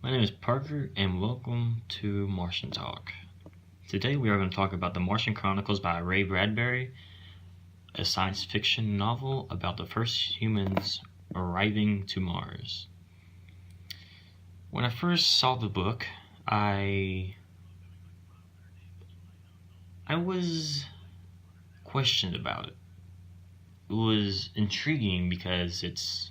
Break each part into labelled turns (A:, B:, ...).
A: My name is Parker, and welcome to Martian Talk. Today we are going to talk about The Martian Chronicles by Ray Bradbury, a science fiction novel about the first humans arriving to Mars. When I first saw the book, I was questioned about it. It was intriguing because it's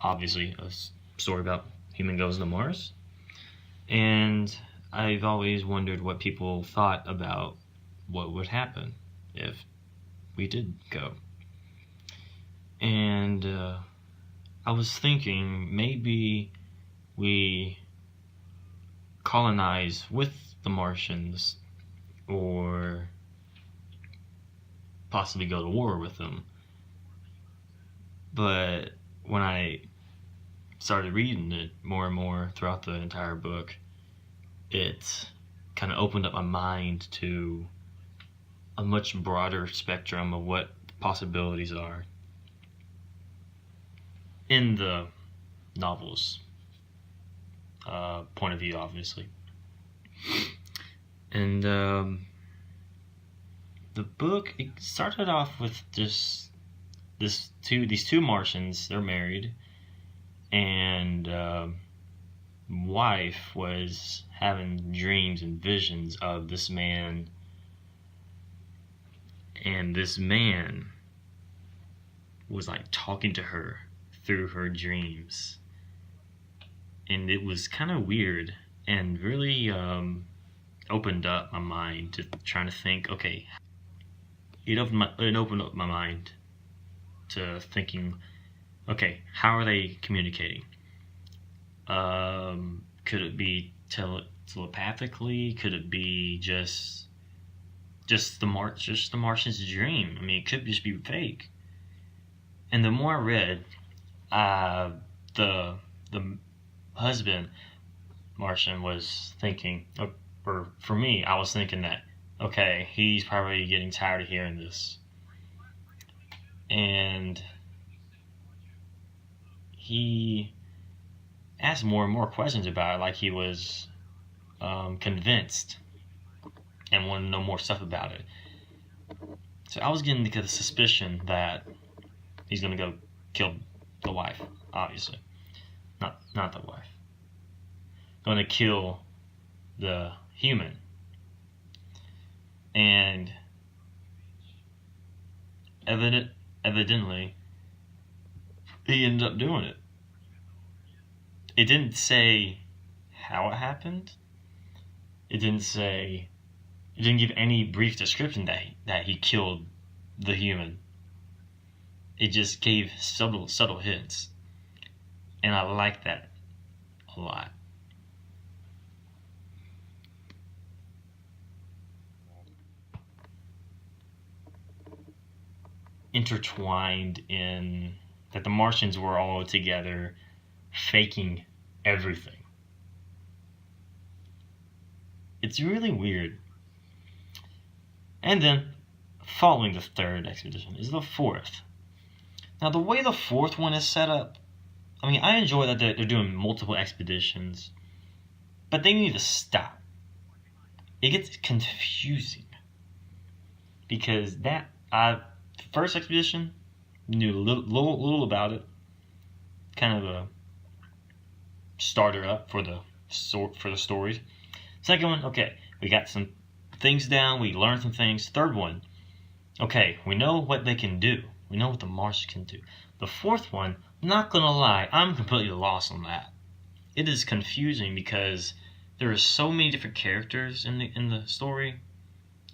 A: obviously a story about human goes to Mars, and I've always wondered what people thought about what would happen if we did go. And I was thinking maybe we colonize with the Martians or possibly go to war with them. But when I started reading it more and more throughout the entire book, it kind of opened up my mind to a much broader spectrum of what possibilities are in the novel's point of view, obviously. And the book, it started off with just these two Martians. They're married, and wife was having dreams and visions of this man, and this man was like talking to her through her dreams, and it was kind of weird and really opened up my mind to trying to think. Okay, it opened up my mind to thinking, okay, how are they communicating? Could it be telepathically? Could it be just the Martian's dream? I mean, it could just be fake. And the more I read, the husband Martian was thinking, or for me, I was thinking that, okay, he's probably getting tired of hearing this, and he asked more and more questions about it, like he was convinced and wanted to know more stuff about it. So I was getting the suspicion that he's going to go kill the wife, obviously. Not the wife. Going to kill the human. And evidently, he ended up doing it. It didn't say how it happened. It didn't give any brief description that he killed the human. It just gave subtle hints. And I like that a lot. Intertwined in that the Martians were all together faking everything. It's really weird. And then, following the third expedition is the fourth. Now, the way the fourth one is set up, I mean, I enjoy that they're doing multiple expeditions, but they need to stop. It gets confusing because first expedition, knew a little about it, kind of a starter up for the stories. Second one, okay, we got some things down, we learned some things. Third one, okay, we know what they can do. We know what the Martians can do. The fourth one, not gonna lie, I'm completely lost on that. It is confusing because there are so many different characters in the story,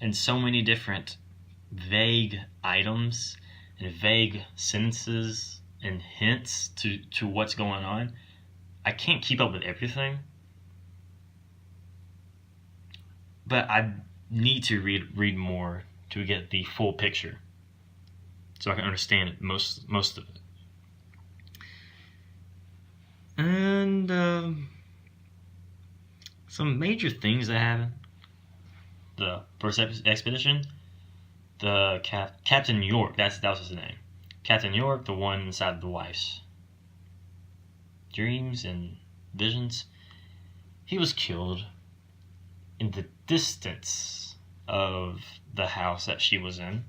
A: and so many different vague items and vague sentences and hints to what's going on. I can't keep up with everything, but I need to read more to get the full picture, so I can understand it, most of it. And some major things that happened. The first expedition, the Captain York, that was his name. Captain York, the one inside the wife's dreams and visions. He was killed in the distance of the house that she was in.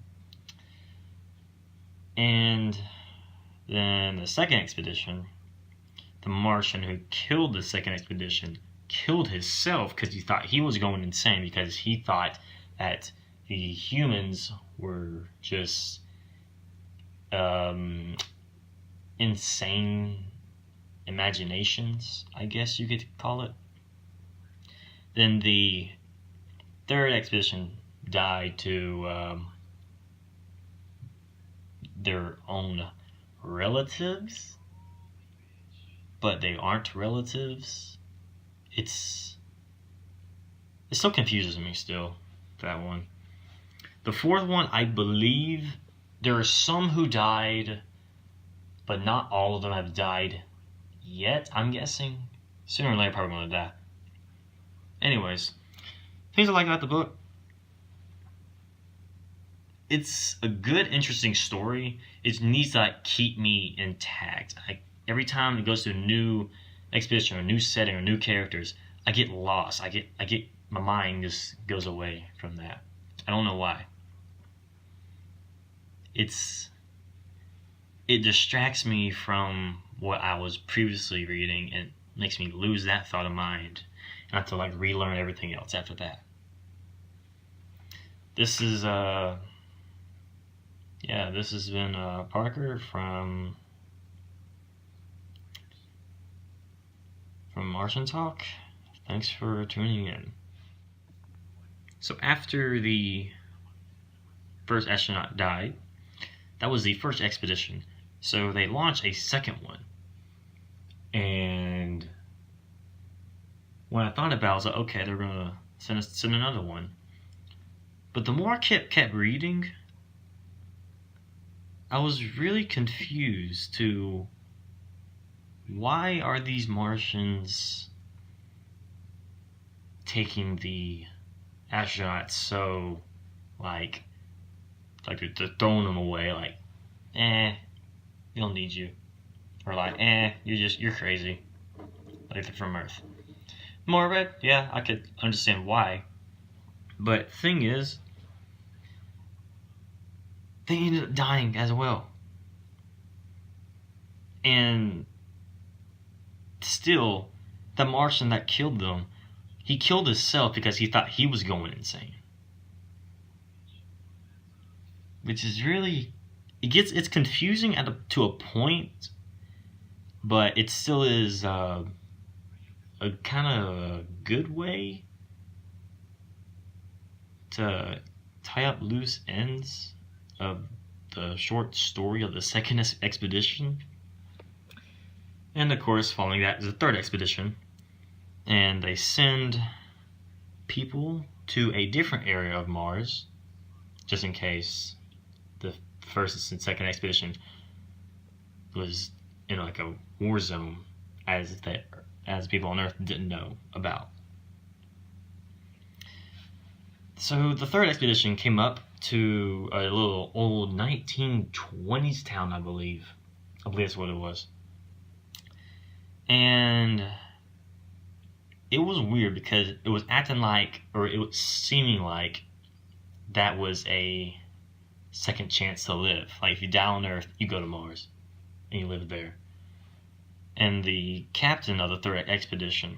A: And then the second expedition, the Martian who killed the second expedition killed himself because he thought he was going insane, because he thought that the humans were just insane imaginations, I guess you could call it. Then the third expedition died to their own relatives, but they aren't relatives. It still confuses me still, that one. The fourth one, I believe there are some who died, but not all of them have died yet, I'm guessing. Sooner or later, probably going to die. Anyways, things I like about the book. It's a good, interesting story. It needs to like keep me intact. Every time it goes to a new expedition or a new setting or new characters, I get lost. I get my mind just goes away from that. I don't know why. It distracts me from what I was previously reading and makes me lose that thought of mind. And I have to like relearn everything else after that. This is this has been Parker from Martian Talk. Thanks for tuning in. So after the first astronaut died, that was the first expedition. So they launched a second one. And when I thought about it, I was like, okay, they're going to send another one. But the more I kept reading, I was really confused to why are these Martians taking the astronauts so like they're throwing them away, like, we don't need you, or like, you're crazy, like they're from Earth. More of it, yeah, I could understand why, but thing is, they ended up dying as well. And still, the Martian that killed them, he killed himself because he thought he was going insane. Which is really, it's confusing to a point, but it still is a kind of a good way to tie up loose ends of the short story of the second expedition. And of course, following that is the third expedition. And they send people to a different area of Mars, just in case the first and second expedition was in like a war zone, as people on Earth didn't know about. So the third expedition came up to a little old 1920s town, I believe. I believe that's what it was. And it was weird because it was acting like, or it was seeming like, that was a second chance to live. Like if you die on Earth, you go to Mars and you live there. And the captain of the third expedition,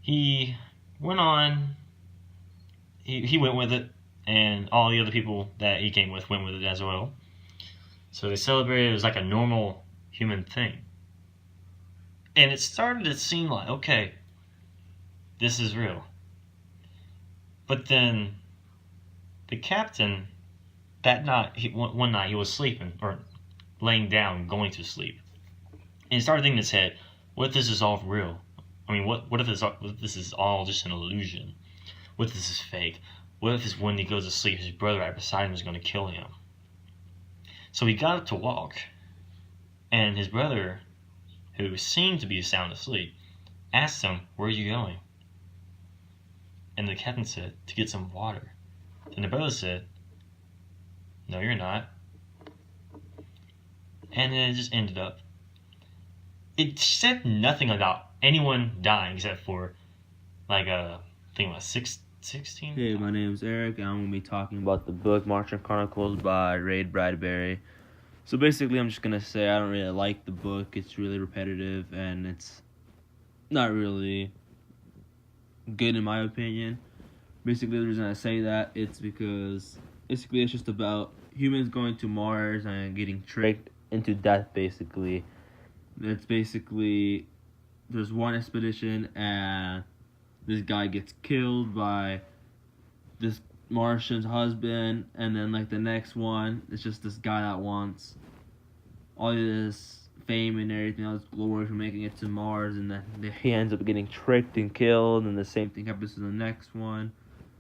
A: he went on, he went with it, and all the other people that he came with went with it as well. So they celebrated. It was like a normal human thing. And it started to seem like, okay, this is real. But then the captain, that night, one night he was sleeping, or laying down, going to sleep. And he started thinking in his head, what if this is all real? I mean, what if this is all just an illusion? What if this is fake? What if when he goes to sleep, his brother right beside him is going to kill him? So he got up to walk, and his brother, who seemed to be sound asleep, asked him, where are you going? And the captain said, to get some water. And the brother said, no, you're not. And then it just ended up. it said nothing about anyone dying except for like I think about 16.
B: Hey, my name's Eric, and I'm going to be talking about the book Martian Chronicles by Ray Bradbury. So basically, I'm just going to say I don't really like the book. It's really repetitive, and it's not really good in my opinion. Basically, the reason I say that, it's because basically it's just about humans going to Mars and getting tricked into death, basically. It's basically, there's one expedition, and this guy gets killed by this Martian's husband, and then like the next one, it's just this guy that wants all this fame and everything, all this glory for making it to Mars, and then he ends up getting tricked and killed, and the same thing happens to the next one.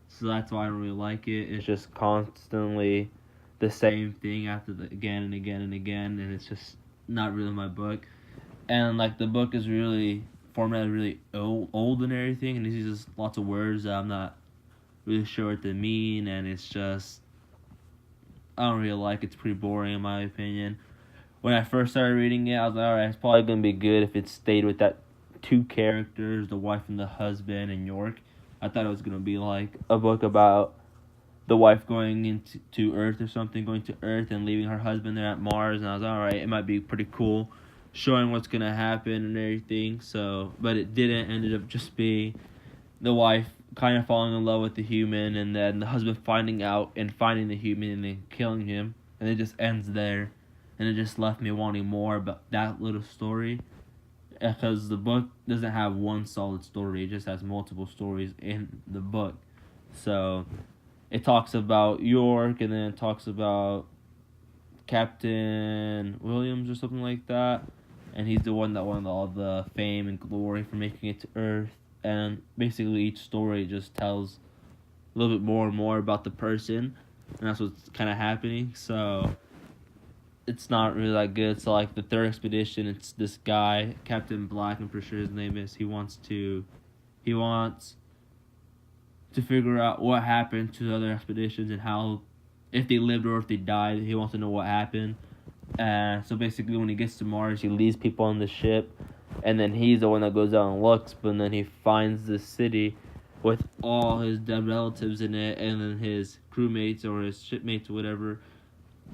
B: So that's why I don't really like it. It's just constantly the same thing again and again and again, and it's just not really my book. And like the book is really formatted really old and everything, and it uses lots of words that I'm not really sure what they mean, and it's just, I don't really like it. It's pretty boring in my opinion. When I first started reading it, I was like, alright, it's probably going to be good if it stayed with that two characters, the wife and the husband, and York. I thought it was going to be like a book about the wife going into Earth or something, going to Earth and leaving her husband there at Mars, and I was like, alright, it might be pretty cool, showing what's going to happen and everything. So, but it didn't. Ended up just being the wife kind of falling in love with the human, and then the husband finding out and finding the human and then killing him, and it just ends there. And it just left me wanting more about that little story, because the book doesn't have one solid story. It just has multiple stories in the book. So it talks about York, and then it talks about Captain Williams or something like that, and he's the one that won all the fame and glory for making it to Earth. And basically each story just tells a little bit more and more about the person, and that's what's kind of happening. So it's not really that good. So like the third expedition, it's this guy, Captain Black, I'm pretty sure his name is. He wants to figure out what happened to the other expeditions and how, if they lived or if they died. He wants to know what happened. And so basically when he gets to Mars, he leaves people on the ship, and then he's the one that goes out and looks, but then he finds this city with all his dead relatives in it, and then his crewmates or his shipmates or whatever,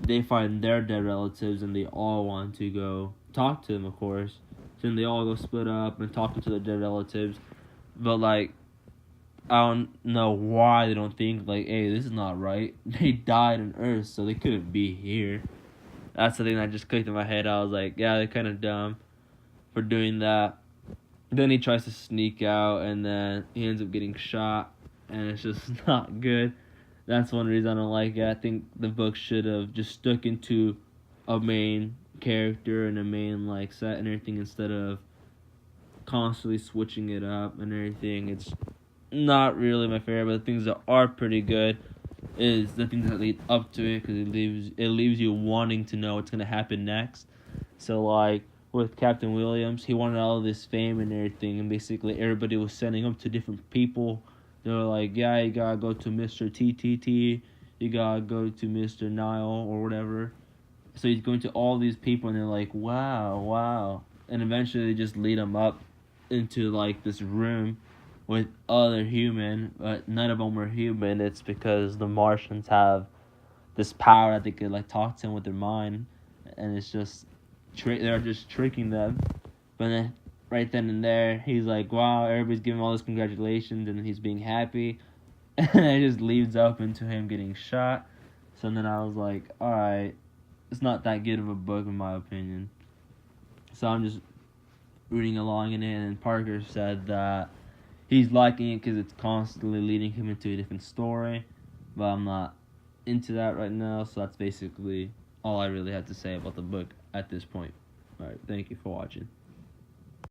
B: they find their dead relatives, and they all want to go talk to them, of course. So then they all go split up and talk to their dead relatives. But like, I don't know why they don't think like, hey, this is not right. They died on Earth, so they couldn't be here. That's the thing that just clicked in my head. I was like, yeah, they're kind of dumb for doing that. Then he tries to sneak out, and then he ends up getting shot, and it's just not good. That's one reason I don't like it. I think the book should have just stuck into a main character and a main like set and everything, instead of constantly switching it up and everything. It's not really my favorite, but the things that are pretty good is the things that lead up to it, because it leaves you wanting to know what's gonna happen next. So like with Captain Williams, he wanted all of this fame and everything, and basically everybody was sending him to different people. They were like, yeah, you gotta go to Mr. TTT, you gotta go to Mr. Nile or whatever. So he's going to all these people, and they're like, wow. And eventually they just lead him up into like this room with other human, but none of them were human. It's because the Martians have this power that they could like talk to him with their mind, and it's just they're just tricking them. But then right then and there, he's like, wow, everybody's giving all this congratulations, and he's being happy, and it just leads up into him getting shot. So then I was like, alright, it's not that good of a book in my opinion. So I'm just reading along in it, and Parker said that he's liking it because it's constantly leading him into a different story, but I'm not into that right now. So that's basically all I really had to say about the book at this point. Alright, thank you for watching.